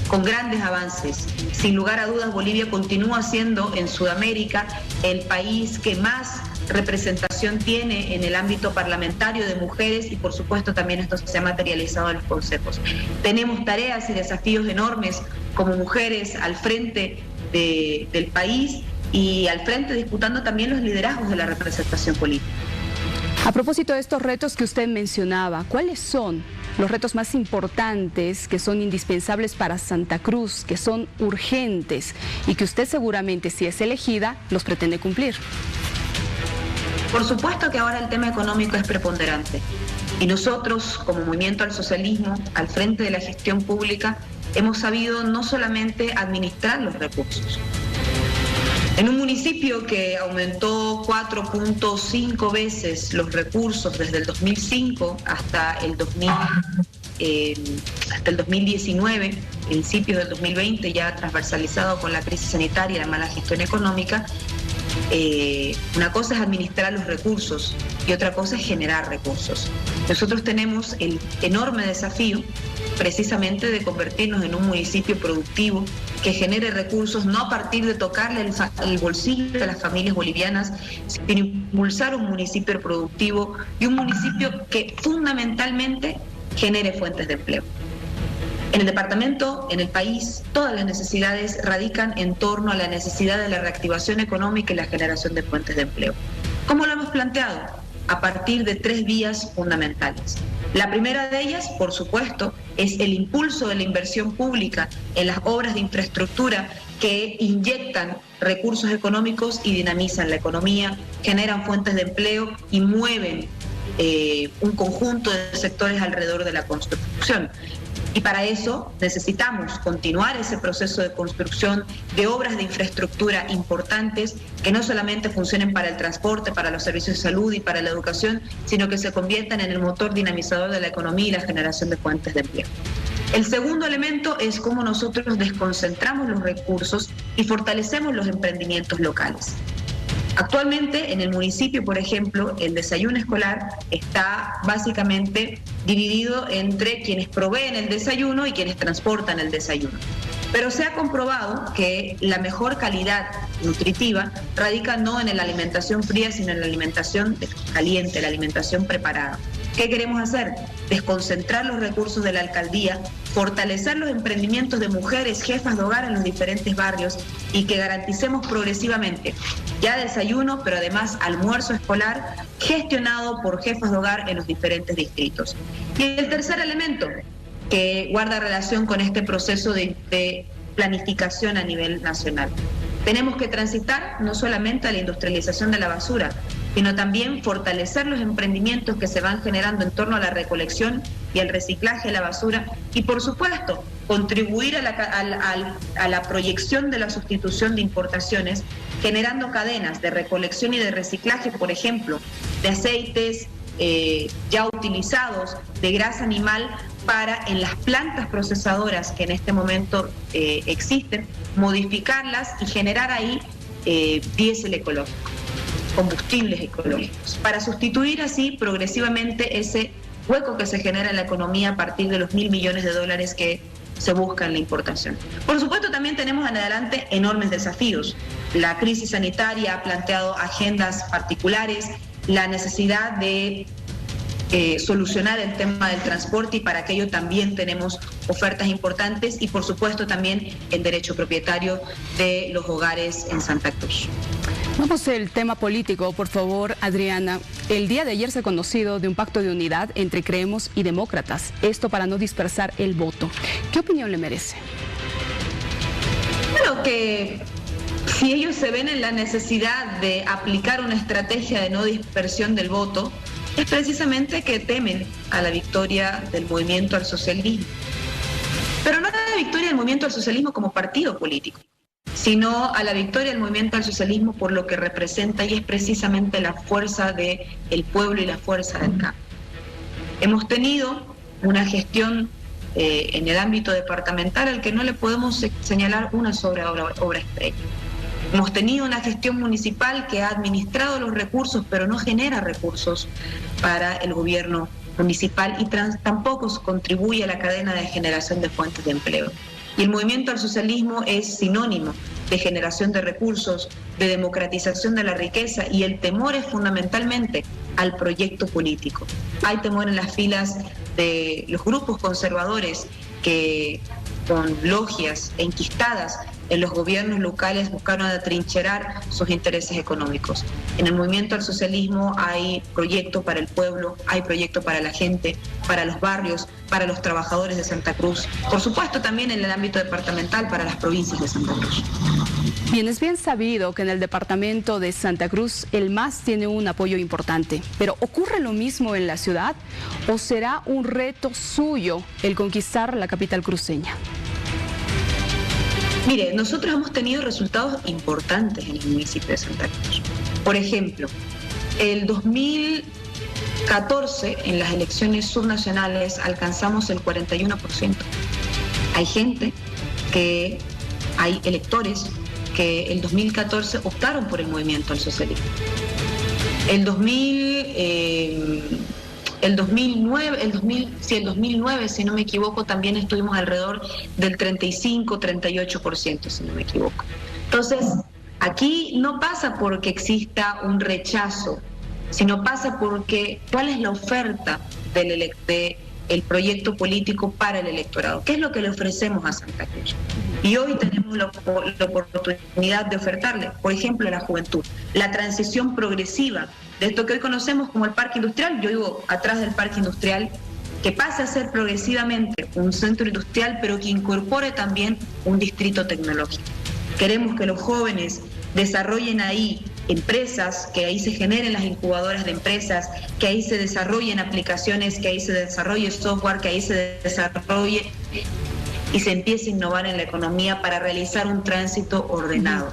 con grandes avances. Sin lugar a dudas, Bolivia continúa siendo en Sudamérica el país que más representación tiene en el ámbito parlamentario de mujeres, y por supuesto también esto se ha materializado en los consejos. Tenemos tareas y desafíos enormes como mujeres al frente del país y al frente disputando también los liderazgos de la representación política. A propósito de estos retos que usted mencionaba, ¿cuáles son los retos más importantes que son indispensables para Santa Cruz, que son urgentes y que usted seguramente, si es elegida, los pretende cumplir? Por supuesto que ahora el tema económico es preponderante y nosotros, como Movimiento al Socialismo, al frente de la gestión pública, hemos sabido no solamente administrar los recursos. En un municipio que aumentó 4.5 veces los recursos desde el 2005 hasta el 2019, principios del 2020, ya transversalizado con la crisis sanitaria y la mala gestión económica, una cosa es administrar los recursos y otra cosa es generar recursos. Nosotros tenemos el enorme desafío precisamente de convertirnos en un municipio productivo que genere recursos, no a partir de tocarle el bolsillo de las familias bolivianas, sino impulsar un municipio productivo y un municipio que fundamentalmente genere fuentes de empleo. En el departamento, en el país, todas las necesidades radican en torno a la necesidad de la reactivación económica y la generación de fuentes de empleo. ¿Cómo lo hemos planteado? A partir de 3 vías fundamentales. La primera de ellas, por supuesto, es el impulso de la inversión pública en las obras de infraestructura que inyectan recursos económicos y dinamizan la economía, generan fuentes de empleo y mueven un conjunto de sectores alrededor de la construcción. Y para eso necesitamos continuar ese proceso de construcción de obras de infraestructura importantes que no solamente funcionen para el transporte, para los servicios de salud y para la educación, sino que se conviertan en el motor dinamizador de la economía y la generación de fuentes de empleo. El segundo elemento es cómo nosotros desconcentramos los recursos y fortalecemos los emprendimientos locales. Actualmente en el municipio, por ejemplo, el desayuno escolar está básicamente dividido entre quienes proveen el desayuno y quienes transportan el desayuno. Pero se ha comprobado que la mejor calidad nutritiva radica no en la alimentación fría, sino en la alimentación caliente, la alimentación preparada. ¿Qué queremos hacer? Desconcentrar los recursos de la alcaldía, fortalecer los emprendimientos de mujeres jefas de hogar en los diferentes barrios y que garanticemos progresivamente ya desayuno, pero además almuerzo escolar gestionado por jefas de hogar en los diferentes distritos. Y el tercer elemento que guarda relación con este proceso de planificación a nivel nacional. Tenemos que transitar no solamente a la industrialización de la basura, sino también fortalecer los emprendimientos que se van generando en torno a la recolección y al reciclaje de la basura y, por supuesto, contribuir a la proyección de la sustitución de importaciones, generando cadenas de recolección y de reciclaje, por ejemplo, de aceites ya utilizados, de grasa animal, para en las plantas procesadoras que en este momento existen, modificarlas y generar ahí diésel ecológico, combustibles ecológicos, para sustituir así progresivamente ese hueco que se genera en la economía a partir de los $1.000 millones que se busca en la importación. Por supuesto, también tenemos en adelante enormes desafíos. La crisis sanitaria ha planteado agendas particulares, la necesidad de solucionar el tema del transporte, y para aquello también tenemos ofertas importantes, y por supuesto también el derecho propietario de los hogares en Santa Cruz. Vamos al tema político, por favor, Adriana. El día de ayer se ha conocido de un pacto de unidad entre Creemos y Demócratas, esto para no dispersar el voto. ¿Qué opinión le merece? Bueno, que si ellos se ven en la necesidad de aplicar una estrategia de no dispersión del voto, es precisamente que temen a la victoria del movimiento al socialismo. Pero no a la victoria del movimiento al socialismo como partido político, sino a la victoria del movimiento al socialismo por lo que representa, y es precisamente la fuerza del pueblo y la fuerza del campo. Hemos tenido una gestión en el ámbito departamental al que no le podemos señalar una sola obra estrella. Hemos tenido una gestión municipal que ha administrado los recursos, pero no genera recursos para el gobierno municipal y tampoco contribuye a la cadena de generación de fuentes de empleo. Y el movimiento al socialismo es sinónimo de generación de recursos, de democratización de la riqueza, y el temor es fundamentalmente al proyecto político. Hay temor en las filas de los grupos conservadores que, con logias enquistadas en los gobiernos locales, buscaron atrincherar sus intereses económicos. En el movimiento al socialismo hay proyecto para el pueblo, hay proyecto para la gente, para los barrios, para los trabajadores de Santa Cruz, por supuesto también en el ámbito departamental para las provincias de Santa Cruz. Bien, es bien sabido que en el departamento de Santa Cruz el MAS tiene un apoyo importante, pero ¿ocurre lo mismo en la ciudad o será un reto suyo el conquistar la capital cruceña? Mire, nosotros hemos tenido resultados importantes en el municipio de Santa Cruz. Por ejemplo, el 2014, en las elecciones subnacionales, alcanzamos el 41%. Hay electores que el 2014 optaron por el movimiento al socialismo. El 2009, si no me equivoco, también estuvimos alrededor del 35-38%, si no me equivoco. Entonces, aquí no pasa porque exista un rechazo, sino pasa porque cuál es la oferta del proyecto político para el electorado. ¿Qué es lo que le ofrecemos a Santa Cruz? Y hoy tenemos la oportunidad de ofertarle, por ejemplo, a la juventud, la transición progresiva de esto que hoy conocemos como el parque industrial. Yo vivo atrás del parque industrial, que pase a ser progresivamente un centro industrial, pero que incorpore también un distrito tecnológico. Queremos que los jóvenes desarrollen ahí empresas, que ahí se generen las incubadoras de empresas, que ahí se desarrollen aplicaciones, que ahí se desarrolle software, que ahí se desarrolle y se empiece a innovar en la economía para realizar un tránsito ordenado.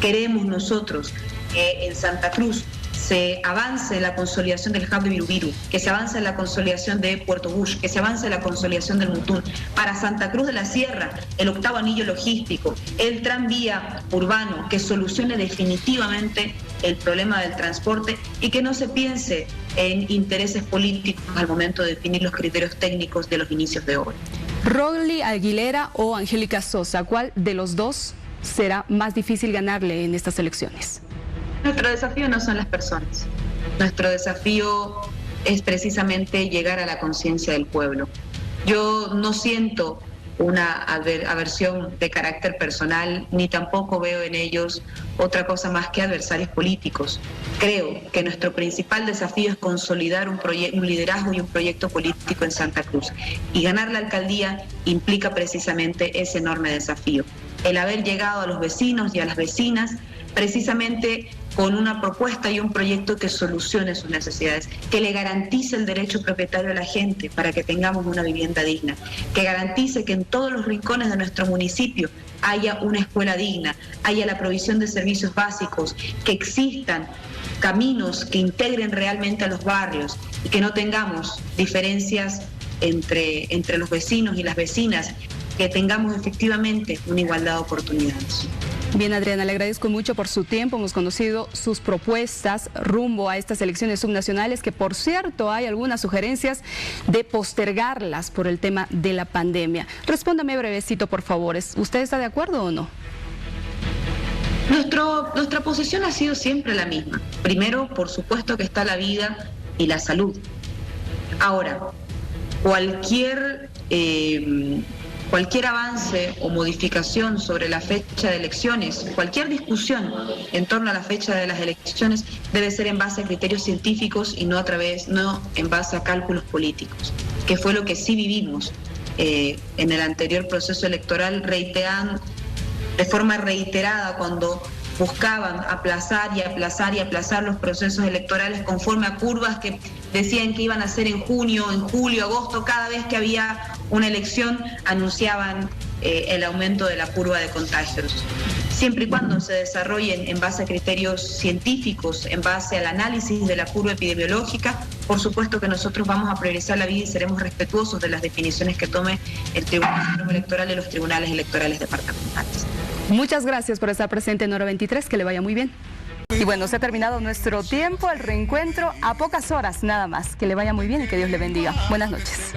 Queremos nosotros que en Santa Cruz se avance en la consolidación del hub de Virubiru, que se avance en la consolidación de Puerto Bush, que se avance en la consolidación del Mutún. Para Santa Cruz de la Sierra, el octavo anillo logístico, el tranvía urbano, que solucione definitivamente el problema del transporte y que no se piense en intereses políticos al momento de definir los criterios técnicos de los inicios de obra. Rogli Aguilera o Angélica Sosa, ¿cuál de los dos será más difícil ganarle en estas elecciones? Nuestro desafío no son las personas. Nuestro desafío es precisamente llegar a la conciencia del pueblo. Yo no siento una aversión de carácter personal, ni tampoco veo en ellos otra cosa más que adversarios políticos. Creo que nuestro principal desafío es consolidar un liderazgo y un proyecto político en Santa Cruz. Y ganar la alcaldía implica precisamente ese enorme desafío. El haber llegado a los vecinos y a las vecinas precisamente con una propuesta y un proyecto que solucione sus necesidades, que le garantice el derecho propietario a la gente para que tengamos una vivienda digna, que garantice que en todos los rincones de nuestro municipio haya una escuela digna, haya la provisión de servicios básicos, que existan caminos que integren realmente a los barrios y que no tengamos diferencias entre los vecinos y las vecinas, que tengamos efectivamente una igualdad de oportunidades. Bien, Adriana, le agradezco mucho por su tiempo. Hemos conocido sus propuestas rumbo a estas elecciones subnacionales, que por cierto hay algunas sugerencias de postergarlas por el tema de la pandemia. Respóndame brevecito, por favor. ¿Usted está de acuerdo o no? Nuestra posición ha sido siempre la misma. Primero, por supuesto que está la vida y la salud. Ahora, cualquier avance o modificación sobre la fecha de elecciones, cualquier discusión en torno a la fecha de las elecciones debe ser en base a criterios científicos y no en base a cálculos políticos, que fue lo que sí vivimos en el anterior proceso electoral, de forma reiterada cuando buscaban aplazar y aplazar y aplazar los procesos electorales conforme a curvas que decían que iban a ser en junio, en julio, agosto. Cada vez que había una elección anunciaban el aumento de la curva de contagios. Siempre y cuando se desarrollen en base a criterios científicos, en base al análisis de la curva epidemiológica, por supuesto que nosotros vamos a priorizar la vida y seremos respetuosos de las definiciones que tome el Tribunal Supremo Electoral y los tribunales electorales departamentales. Muchas gracias por estar presente en Hora 23, que le vaya muy bien. Y bueno, se ha terminado nuestro tiempo, el reencuentro a pocas horas nada más. Que le vaya muy bien y que Dios le bendiga. Buenas noches.